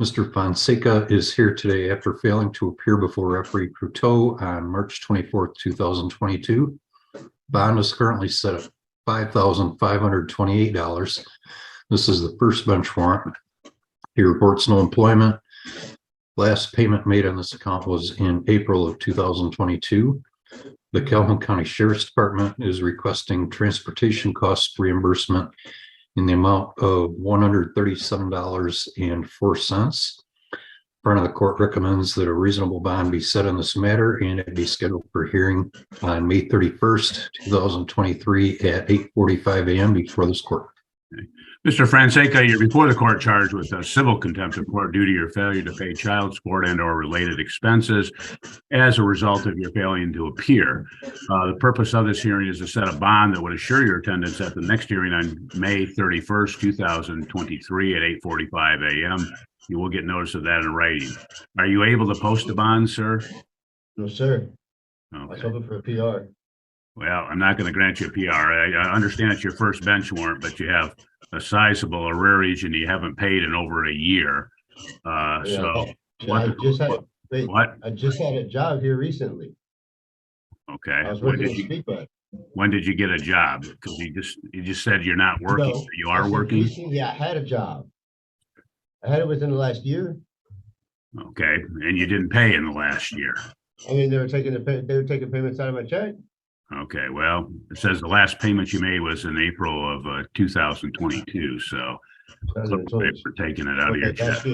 Mr. Fonseca is here today after failing to appear before referee Cruteau on March 24th, 2022. Bond is currently set at $5,528. This is the first bench warrant. He reports no employment. Last payment made on this account was in April of 2022. The Calhoun County Sheriff's Department is requesting transportation cost reimbursement in the amount of $137.04. Front of the court recommends that a reasonable bond be set on this matter and it be scheduled for hearing on May 31st, 2023 at 8:45 a.m. before this court. Mr. Fonseca, you're before the court charged with civil contempt of court due to your failure to pay child support and or related expenses as a result of your failing to appear. The purpose of this hearing is to set a bond that would assure your attendance at the next hearing on May 31st, 2023 at 8:45 a.m. You will get notice of that in writing. Are you able to post a bond, sir? No, sir. Okay. I was hoping for a PR. Well, I'm not going to grant you a PR. I understand it's your first bench warrant, but you have a sizable arrearage and you haven't paid in over a year. I just had a job here recently. Okay. I was working at Speedbug. When did you get a job? Because you just said you're not working. No, you are working. Recently, I had a job. I had it within the last year. Okay, and you didn't pay in the last year. I mean, they were taking payments out of my check. Okay, well, it says the last payment you made was in April of 2022, so for taking it out of your check.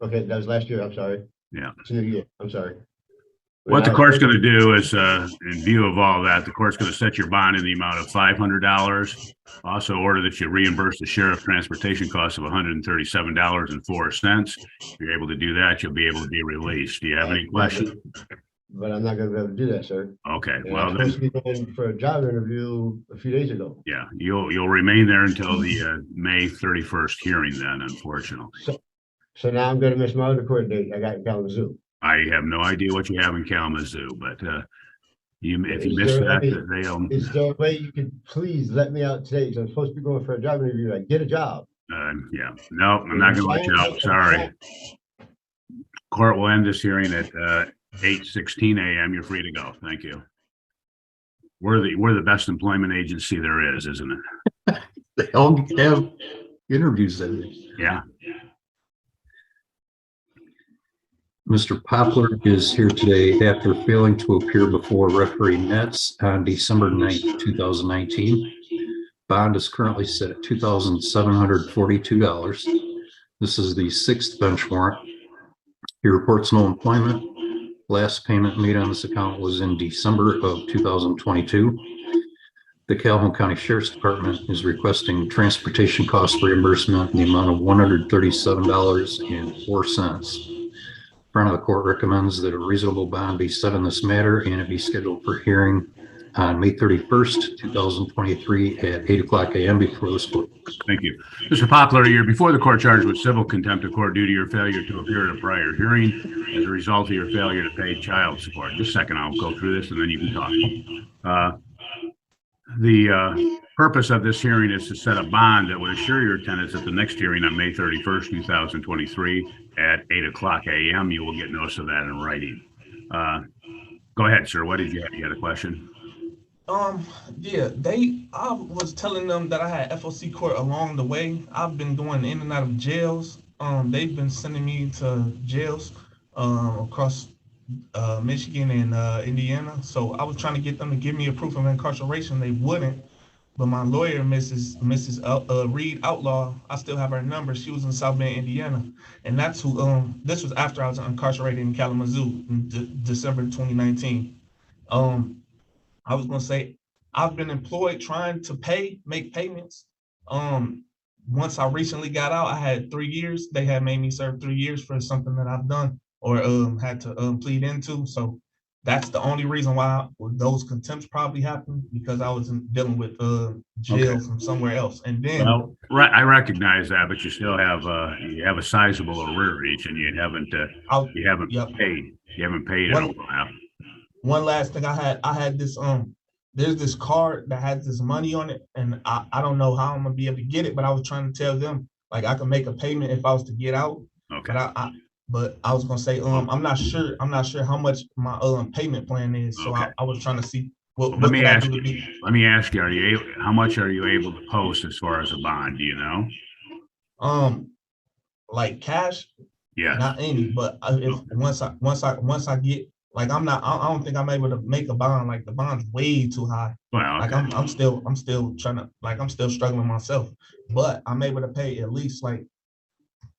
Okay, that was last year. I'm sorry. Yeah. New year. I'm sorry. What the court's going to do is, in view of all that, the court's going to set your bond in the amount of $500. Also order that you reimburse the sheriff transportation costs of $137.04. If you're able to do that, you'll be able to be released. Do you have any questions? But I'm not going to be able to do that, sir. Okay. And well, I was supposed to be going for a job interview a few days ago. Yeah, you'll remain there until the May 31st hearing. Then, unfortunately. So now I'm going to miss my other court date. I got in Kalamazoo. I have no idea what you have in Kalamazoo, but if you miss that, they'll. Is there a way you could please let me out today? Because I'm supposed to be going for a job interview. I get a job. Yeah, no, I'm not going to let you out. Sorry. Court will end this hearing at 8:16 a.m. You're free to go. Thank you. We're the best employment agency there is, isn't it? They all have interviews in it. Yeah. Mr. Poplar is here today after failing to appear before referee Nets on December 9th, 2019. Bond is currently set at $2,742. This is the sixth bench warrant. He reports no employment. Last payment made on this account was in December of 2022. The Calhoun County Sheriff's Department is requesting transportation cost reimbursement in the amount of $137.04. Front of the court recommends that a reasonable bond be set on this matter and it be scheduled for hearing on May 31st, 2023 at 8:00 a.m. before this court. Thank you. Mr. Poplar, you're before the court charged with civil contempt of court due to your failure to appear at a prior hearing as a result of your failure to pay child support. Just a second, I'll go through this and then you can talk. The purpose of this hearing is to set a bond that would assure your attendance at the next hearing on May 31st, 2023 at 8:00 a.m. You will get notice of that in writing. Go ahead, sir. What did you have? You had a question? Yeah, I was telling them that I had FOC court along the way. I've been going in and out of jails. They've been sending me to jails across Michigan and Indiana. So I was trying to get them to give me a proof of incarceration. They wouldn't. But my lawyer, Mrs. Reed Outlaw, I still have her number. She was in South Bend, Indiana. And that's who, this was after I was incarcerated in Kalamazoo in December 2019. I was going to say, I've been employed trying to make payments. Once I recently got out, I had 3 years. They had made me serve 3 years for something that I've done or had to plead into. So that's the only reason why those contempts probably happened, because I was dealing with jail from somewhere else. And then, well, right, I recognize that, but you still have you have a sizable arrearage, and you haven't paid. You haven't paid in a while. One last thing, I had this there's this card that has this money on it, and I don't know how I'm gonna be able to get it, but I was trying to tell them like I could make a payment if I was to get out. Okay. But I was gonna say, I'm not sure how much my payment plan is. So Okay. I was trying to see what Let me can I ask do to you, be how much are you able to post as far as a bond? Do you know? like cash, Yes. not any, but if once I get, like, I don't think I'm able to make a bond. Like, the bond's way too high. Well, Like, okay. I'm still trying to, like, I'm still struggling myself, but I'm able to pay at least, like,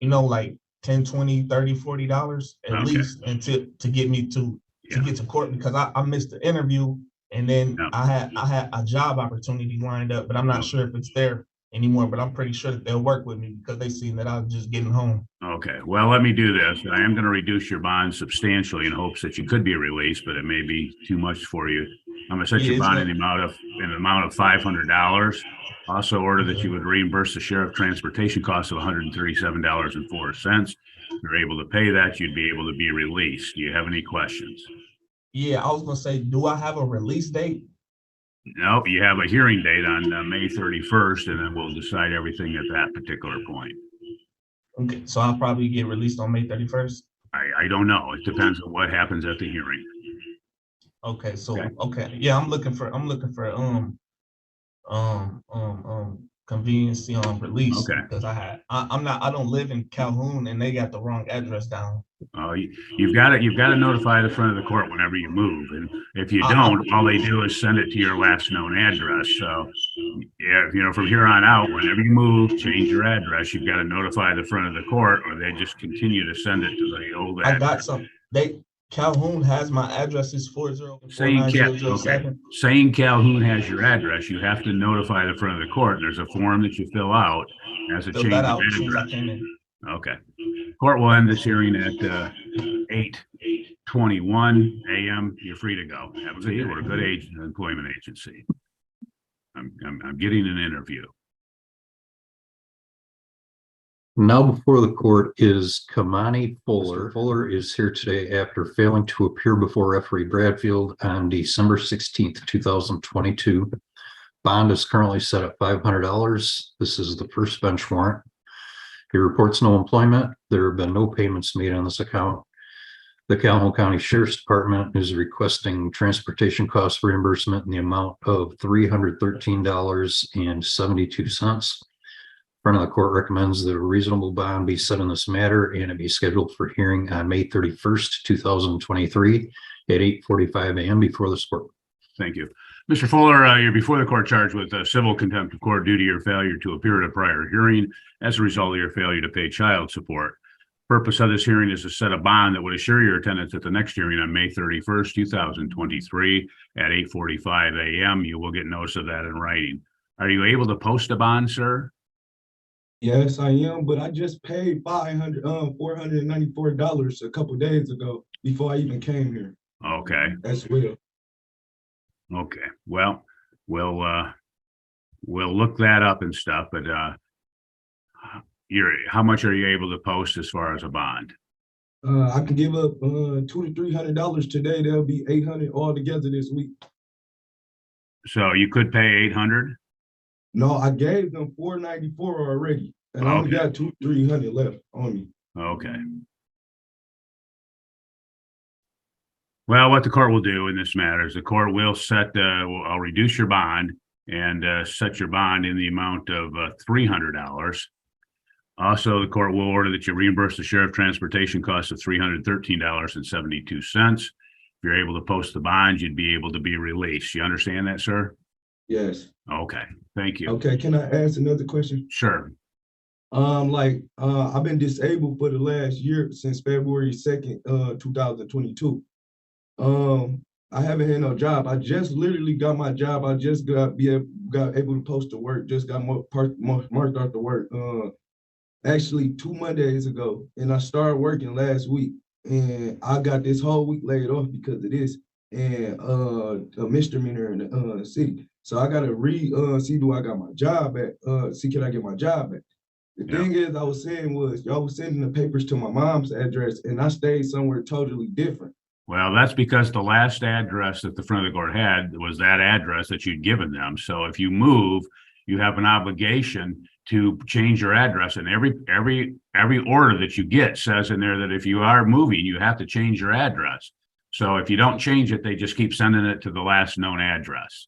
like 10, 20, 30, $40 at Okay. least until to get me to Yeah. get to court, because I missed the interview, and then Yeah. I had a job opportunity lined up, but I'm not sure if it's there anymore, but I'm pretty sure that they'll work with me because they seen that I was just getting home. Okay, well, let me do this. I am going to reduce your bond substantially in hopes that you could be released, but it may be too much for you. I'm going to set Yeah, your it's bond gonna- in the amount of $500. Also order that you would reimburse the sheriff transportation costs of $137.04. If you're able to pay that, you'd be able to be released. Do you have any questions? Yeah, I was gonna say, do I have a release date? No, you have a hearing date on May 31st, and then we'll decide everything at that particular point. Okay, so I'll probably get released on May 31st. I don't know. It depends on what happens at the hearing. Okay, so Okay. yeah, I'm looking for convenience release, Okay. because I don't live in Calhoun, and they got the wrong address down. You've got to notify the front of the court whenever you move, and if you don't, all they do is send it to your last known address. So, yeah, from here on out, whenever you move, change your address. You've got to notify the front of the court, or they just continue to send it to the old address. I got some. Calhoun has my address is 404907. Saying Calhoun has your address, you have to notify the front of the court. There's a form that you fill out as a change of address. Okay. Court will end this hearing at 8:21 a.m. You're free to go. Have a good day. We're a good employment agency. I'm getting an interview. Now before the court is Kamani Fuller. Fuller is here today after failing to appear before referee Bradfield on December 16th, 2022. Bond is currently set at $500. This is the first bench warrant. He reports no employment. There have been no payments made on this account. The Calhoun County Sheriff's Department is requesting transportation cost reimbursement in the amount of $313.72. Front of the court recommends that a reasonable bond be set in this matter and it be scheduled for hearing on May 31st, 2023 at 8:45 a.m. before this court. Thank you. Mr. Fuller, you're before the court charged with civil contempt of court due to your failure to appear at a prior hearing as a result of your failure to pay child support. Purpose of this hearing is to set a bond that would assure your attendance at the next hearing on May 31st, 2023 at 8:45 a.m. You will get notice of that in writing. Are you able to post a bond, sir? Yes, I am, but I just paid $494 a couple days ago before I even came here. Okay. As well. Okay. Well, we'll look that up and stuff, but how much are you able to post as far as a bond? I can give up $200 to $300 today. There'll be $800 altogether this week. So you could pay $800? No, I gave them $494 already, and I only got $200 to $300 left on me. Okay. Well, what the court will do in this matter is the court will I'll reduce your bond and set your bond in the amount of $300. Also, the court will order that you reimburse the sheriff transportation costs of $313.72. If you're able to post the bond, you'd be able to be released. You understand that, sir? Yes. Okay. Thank you. Okay. Can I ask another question? Sure. I've been disabled for the last year since February 2nd, 2022. I haven't had no job. I just literally got my job. I just got able to post to work. Just got marked out to work. Actually 2 Mondays ago, and I started working last week. And I got this whole week laid off because of this and a misdemeanor in the city. So I gotta see do I got my job back? See can I get my job back? The thing is, I was saying was y'all was sending the papers to my mom's address, and I stayed somewhere totally different. Well, that's because the last address that the front of the court had was that address that you'd given them. So if you move, you have an obligation to change your address, and every order that you get says in there that if you are moving, you have to change your address. So if you don't change it, they just keep sending it to the last known address.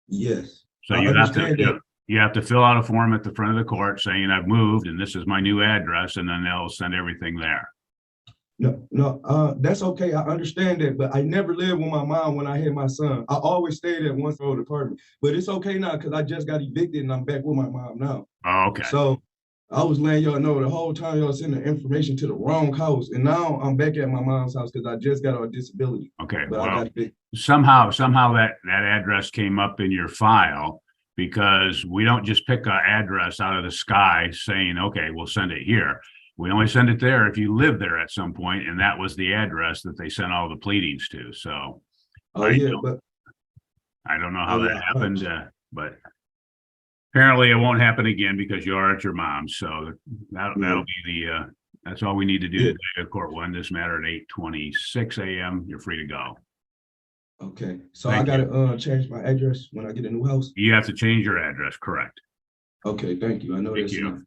Yes. So I you have to, understand that. you have to fill out a form at the front of the court saying I've moved and this is my new address, and then they'll send everything there. No, that's okay. I understand that, but I never lived with my mom when I had my son. I always stayed at one old apartment, but it's okay now because I just got evicted and I'm back with my mom now. Oh, okay. So I was letting y'all know the whole time y'all sending the information to the wrong house, and now I'm back at my mom's house because I just got on disability. Okay. But I Well, got evicted. somehow that address came up in your file, because we don't just pick an address out of the sky saying, okay, we'll send it here. We only send it there if you live there at some point, and that was the address that they sent all the pleadings to. So Oh yeah, but I don't know how Oh, that yeah. happened, but apparently it won't happen again because you are at your mom's. So that'll be the that's all we need to do Yeah. today. The court will end this matter at 8:26 a.m. You're free to go. okay. So Thank I gotta change my address when I get a new house. You have to change your address, correct? Okay, thank you. I know Thank that's you. enough.